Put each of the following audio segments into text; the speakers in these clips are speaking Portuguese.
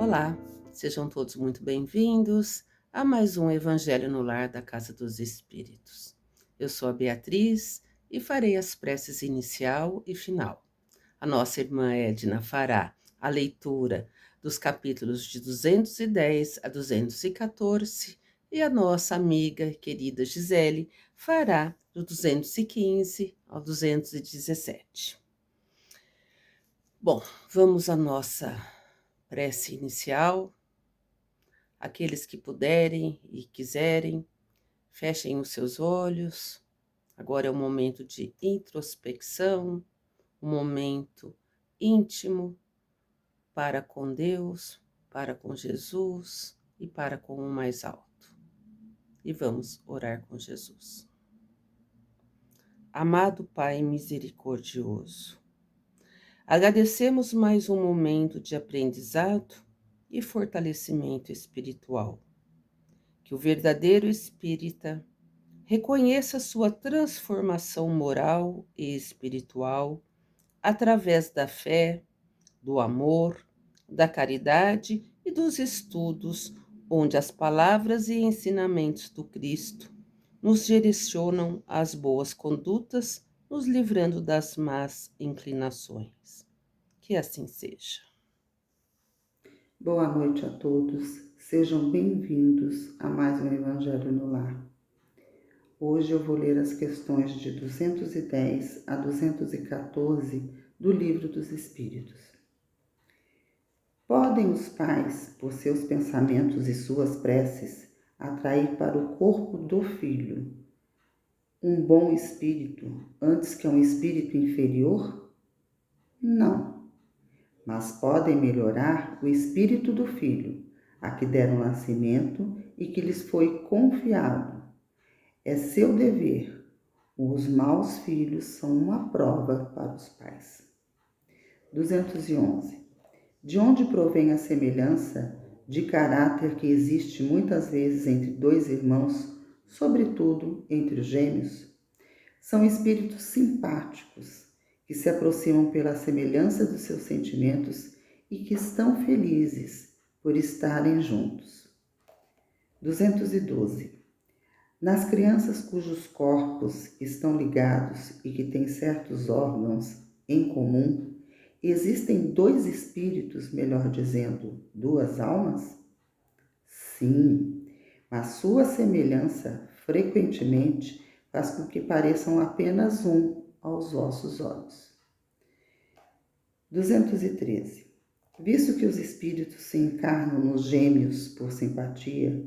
Olá, sejam todos muito bem-vindos a mais um Evangelho no Lar da Casa dos Espíritos. Eu sou a Beatriz e farei as preces inicial e final. A nossa irmã Edna fará a leitura dos capítulos de 210 a 214 e a nossa amiga e querida Gisele fará do 215 ao 217. Bom, vamos à nossa prece inicial. Aqueles que puderem e quiserem, fechem os seus olhos. Agora é um momento de introspecção, um momento íntimo para com Deus, para com Jesus e para com o mais alto. E vamos orar com Jesus. Amado Pai misericordioso, agradecemos mais um momento de aprendizado e fortalecimento espiritual. Que o verdadeiro espírita reconheça sua transformação moral e espiritual através da fé, do amor, da caridade e dos estudos, onde as palavras e ensinamentos do Cristo nos direcionam às boas condutas, nos livrando das más inclinações. Que assim seja. Boa noite a todos, sejam bem-vindos a mais um Evangelho no Lar. Hoje eu vou ler as questões de 210 a 214 do Livro dos Espíritos. Podem os pais, por seus pensamentos e suas preces, atrair para o corpo do filho um bom espírito antes que um espírito inferior? Não. Mas podem melhorar o espírito do filho, a que deram nascimento e que lhes foi confiado. É seu dever. Os maus filhos são uma prova para os pais. 211. De onde provém a semelhança de caráter que existe muitas vezes entre dois irmãos, sobretudo entre os gêmeos? São espíritos simpáticos, que se aproximam pela semelhança dos seus sentimentos e que estão felizes por estarem juntos. 212. Nas crianças cujos corpos estão ligados e que têm certos órgãos em comum, existem dois espíritos, melhor dizendo, duas almas? Sim, mas sua semelhança frequentemente faz com que pareçam apenas um aos vossos olhos. 213. Visto que os espíritos se encarnam nos gêmeos por simpatia,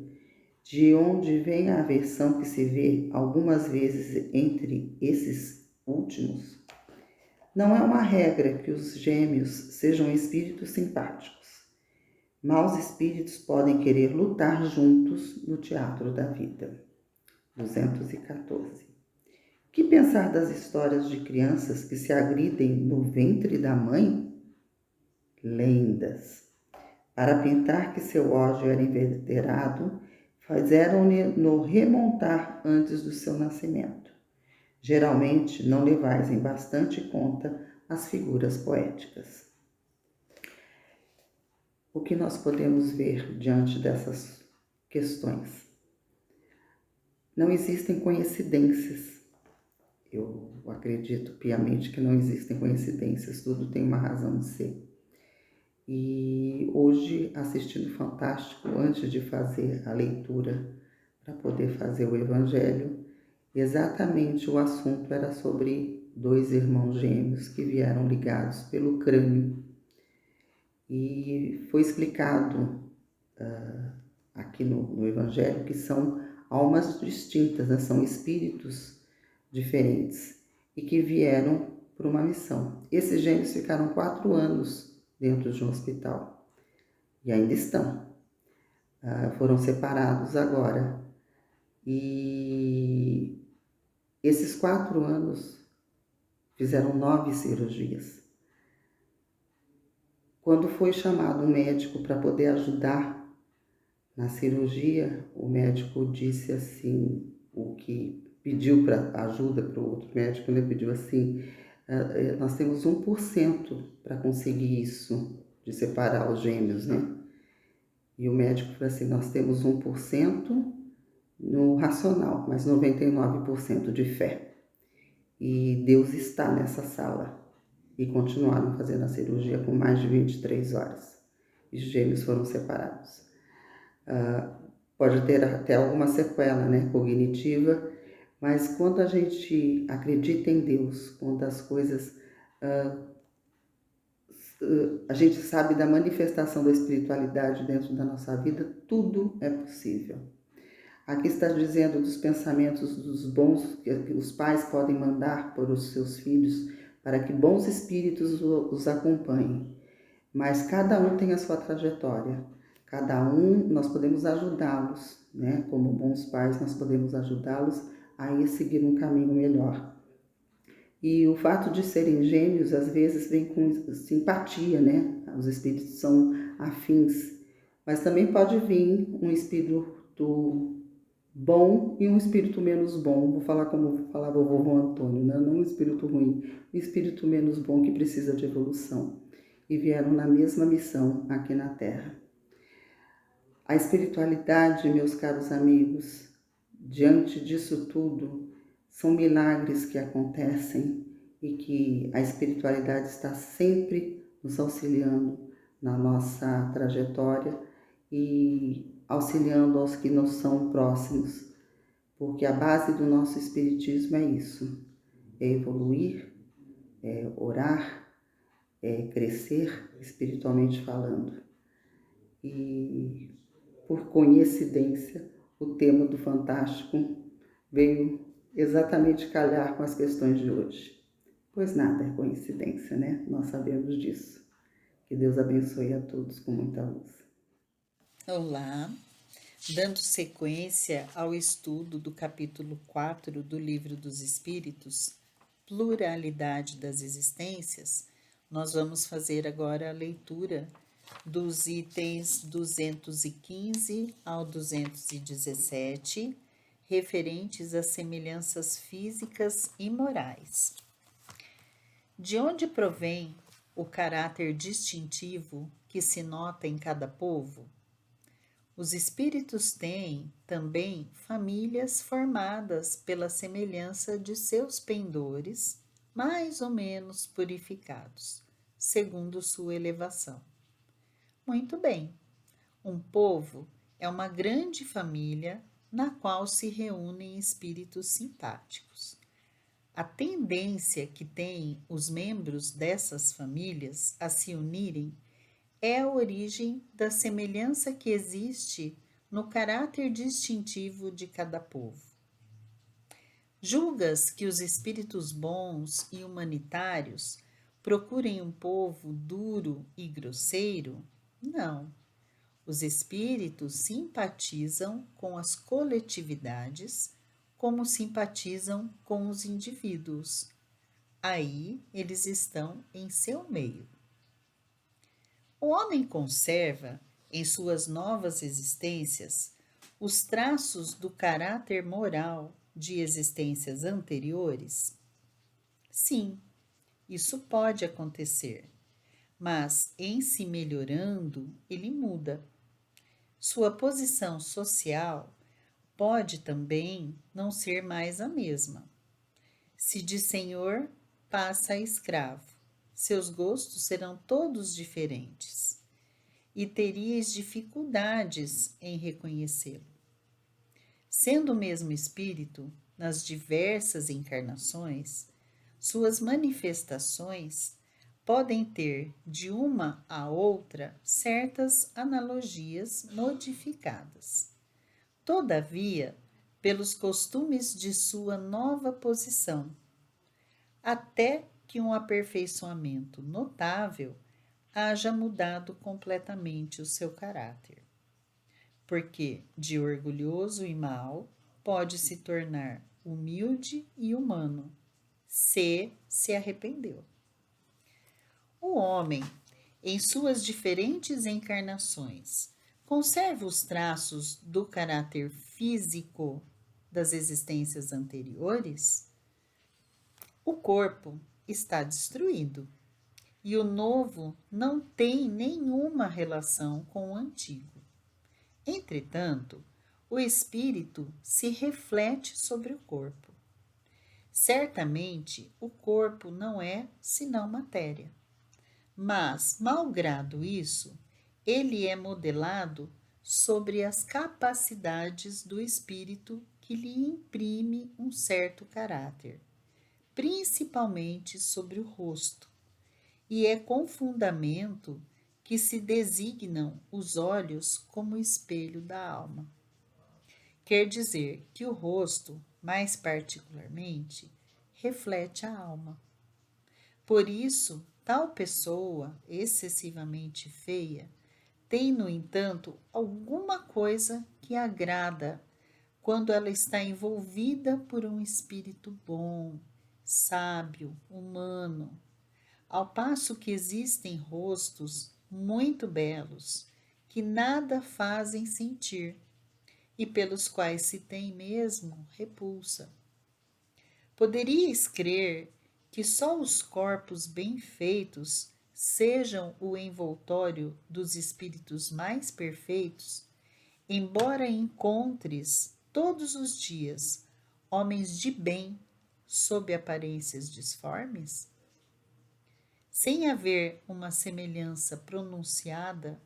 de onde vem a aversão que se vê algumas vezes entre esses últimos, não é uma regra que os gêmeos sejam espíritos simpáticos. Maus espíritos podem querer lutar juntos no teatro da vida. 214. Que pensar das histórias de crianças que se agridem no ventre da mãe? Lendas. Para pintar que seu ódio era inveterado, fizeram-no remontar antes do seu nascimento. Geralmente não levais em bastante conta as figuras poéticas. O que nós podemos ver diante dessas questões? Não existem coincidências. Eu acredito piamente que não existem coincidências, tudo tem uma razão de ser. E hoje, assistindo Fantástico, antes de fazer a leitura para poder fazer o Evangelho, exatamente o assunto era sobre dois irmãos gêmeos que vieram ligados pelo crânio. E foi explicado aqui no Evangelho que são almas distintas, né? São espíritos diferentes e que vieram por uma missão. Esses gêmeos ficaram 4 anos dentro de um hospital e ainda estão. Foram separados agora. E esses 4 anos fizeram 9 cirurgias. Quando foi chamado um médico para poder ajudar na cirurgia, o médico disse assim, o que pediu para ajuda para o outro médico, ele pediu assim, nós temos 1% para conseguir isso, de separar os gêmeos, né? E o médico falou assim, nós temos 1% no racional, mas 99% de fé. E Deus está nessa sala. E continuaram fazendo a cirurgia por mais de 23 horas. E os gêmeos foram separados. Pode ter até alguma sequela, né, cognitiva, mas quando a gente acredita em Deus, quando as coisas a gente sabe da manifestação da espiritualidade dentro da nossa vida, tudo é possível. Aqui está dizendo dos pensamentos dos bons que os pais podem mandar para os seus filhos, para que bons espíritos os acompanhem. Mas cada um tem a sua trajetória. Cada um, nós podemos ajudá-los, né? Como bons pais, nós podemos ajudá-los a ir seguir um caminho melhor. E o fato de serem gêmeos, às vezes, vem com simpatia, né? Os espíritos são afins. Mas também pode vir um espírito bom e um espírito menos bom. Vou falar como falava o vovô Antônio, né? Não um espírito ruim, um espírito menos bom que precisa de evolução. E vieram na mesma missão aqui na Terra. A espiritualidade, meus caros amigos, diante disso tudo, são milagres que acontecem e que a espiritualidade está sempre nos auxiliando na nossa trajetória e auxiliando aos que nos são próximos, porque a base do nosso espiritismo é isso, é evoluir, é orar, é crescer espiritualmente falando. E por coincidência, o tema do Fantástico veio exatamente calhar com as questões de hoje. Pois nada é coincidência, né? Nós sabemos disso. Que Deus abençoe a todos com muita luz. Olá, dando sequência ao estudo do capítulo 4 do Livro dos Espíritos, Pluralidade das Existências, nós vamos fazer agora a leitura dos itens 215 ao 217, referentes às semelhanças físicas e morais. De onde provém o caráter distintivo que se nota em cada povo? Os espíritos têm também famílias formadas pela semelhança de seus pendores, mais ou menos purificados, segundo sua elevação. Muito bem, um povo é uma grande família na qual se reúnem espíritos simpáticos. A tendência que têm os membros dessas famílias a se unirem é a origem da semelhança que existe no caráter distintivo de cada povo. Julgas que os espíritos bons e humanitários procurem um povo duro e grosseiro? Não. Os espíritos simpatizam com as coletividades como simpatizam com os indivíduos. Aí eles estão em seu meio. O homem conserva, em suas novas existências, os traços do caráter moral de existências anteriores? Sim, isso pode acontecer, mas em se melhorando, ele muda. Sua posição social pode também não ser mais a mesma. Se de senhor passa a escravo, seus gostos serão todos diferentes e terias dificuldades em reconhecê-lo. Sendo o mesmo espírito, nas diversas encarnações, suas manifestações podem ter de uma a outra certas analogias modificadas. Todavia, pelos costumes de sua nova posição, até que um aperfeiçoamento notável haja mudado completamente o seu caráter. Porque de orgulhoso e mau pode se tornar humilde e humano, se arrependeu. O homem, em suas diferentes encarnações, conserva os traços do caráter físico das existências anteriores? O corpo está destruído e o novo não tem nenhuma relação com o antigo. Entretanto, o espírito se reflete sobre o corpo. Certamente, o corpo não é senão matéria, mas, malgrado isso, ele é modelado sobre as capacidades do espírito que lhe imprime um certo caráter, principalmente sobre o rosto, e é com fundamento que se designam os olhos como espelho da alma. Quer dizer que o rosto, mais particularmente, reflete a alma. Por isso, tal pessoa excessivamente feia tem, no entanto, alguma coisa que agrada quando ela está envolvida por um espírito bom, sábio, humano, ao passo que existem rostos muito belos que nada fazem sentir e pelos quais se tem mesmo repulsa. Poderíeis crer que só os corpos bem feitos sejam o envoltório dos espíritos mais perfeitos, embora encontres todos os dias homens de bem sob aparências disformes? Sem haver uma semelhança pronunciada,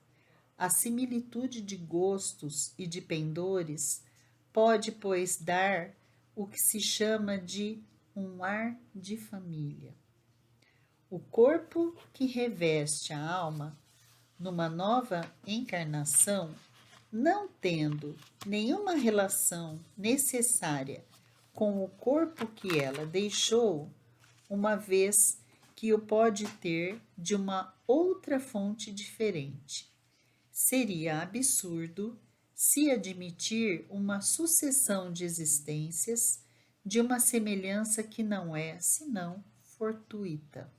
a similitude de gostos e de pendores pode, pois, dar o que se chama de um ar de família. O corpo que reveste a alma numa nova encarnação, não tendo nenhuma relação necessária com o corpo que ela deixou, uma vez que o pode ter de uma outra fonte diferente. Seria absurdo se admitir uma sucessão de existências de uma semelhança que não é senão fortuita.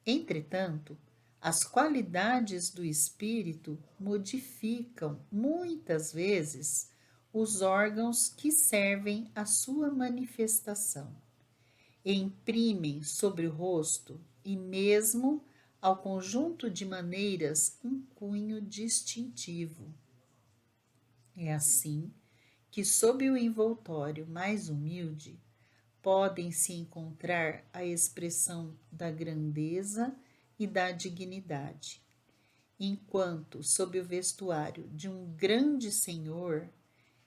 Entretanto, as qualidades do espírito modificam muitas vezes os órgãos que servem à sua manifestação, e imprimem sobre o rosto e mesmo ao conjunto de maneiras um cunho distintivo. É assim que, sob o envoltório mais humilde, podem se encontrar a expressão da grandeza e da dignidade, enquanto, sob o vestuário de um grande senhor,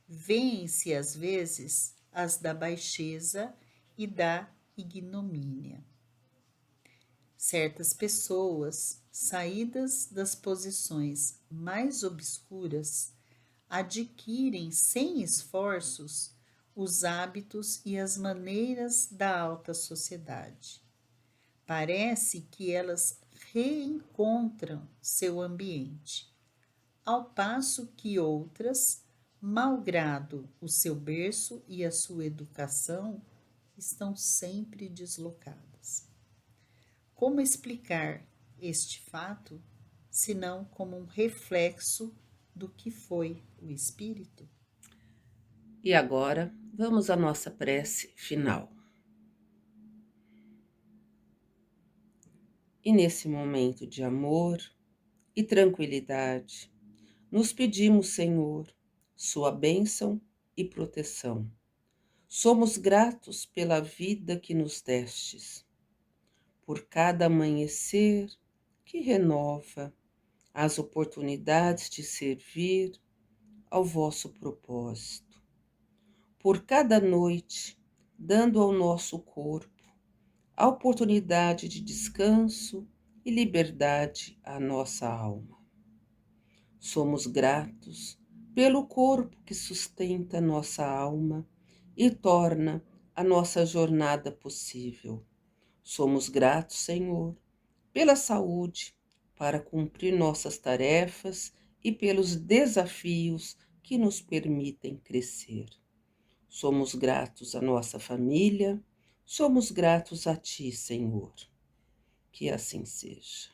vêem-se às vezes as da baixeza e da ignomínia. Certas pessoas, saídas das posições mais obscuras, adquirem sem esforços os hábitos e as maneiras da alta sociedade. Parece que elas reencontram seu ambiente, ao passo que outras, malgrado o seu berço e a sua educação, estão sempre deslocadas. Como explicar este fato, senão como um reflexo do que foi o espírito? E agora, vamos à nossa prece final. E nesse momento de amor e tranquilidade, nos pedimos, Senhor, sua bênção e proteção. Somos gratos pela vida que nos destes, por cada amanhecer que renova as oportunidades de servir ao vosso propósito, por cada noite dando ao nosso corpo a oportunidade de descanso e liberdade à nossa alma. Somos gratos pelo corpo que sustenta nossa alma e torna a nossa jornada possível. Somos gratos, Senhor, pela saúde para cumprir nossas tarefas e pelos desafios que nos permitem crescer. Somos gratos à nossa família, somos gratos a Ti, Senhor. Que assim seja.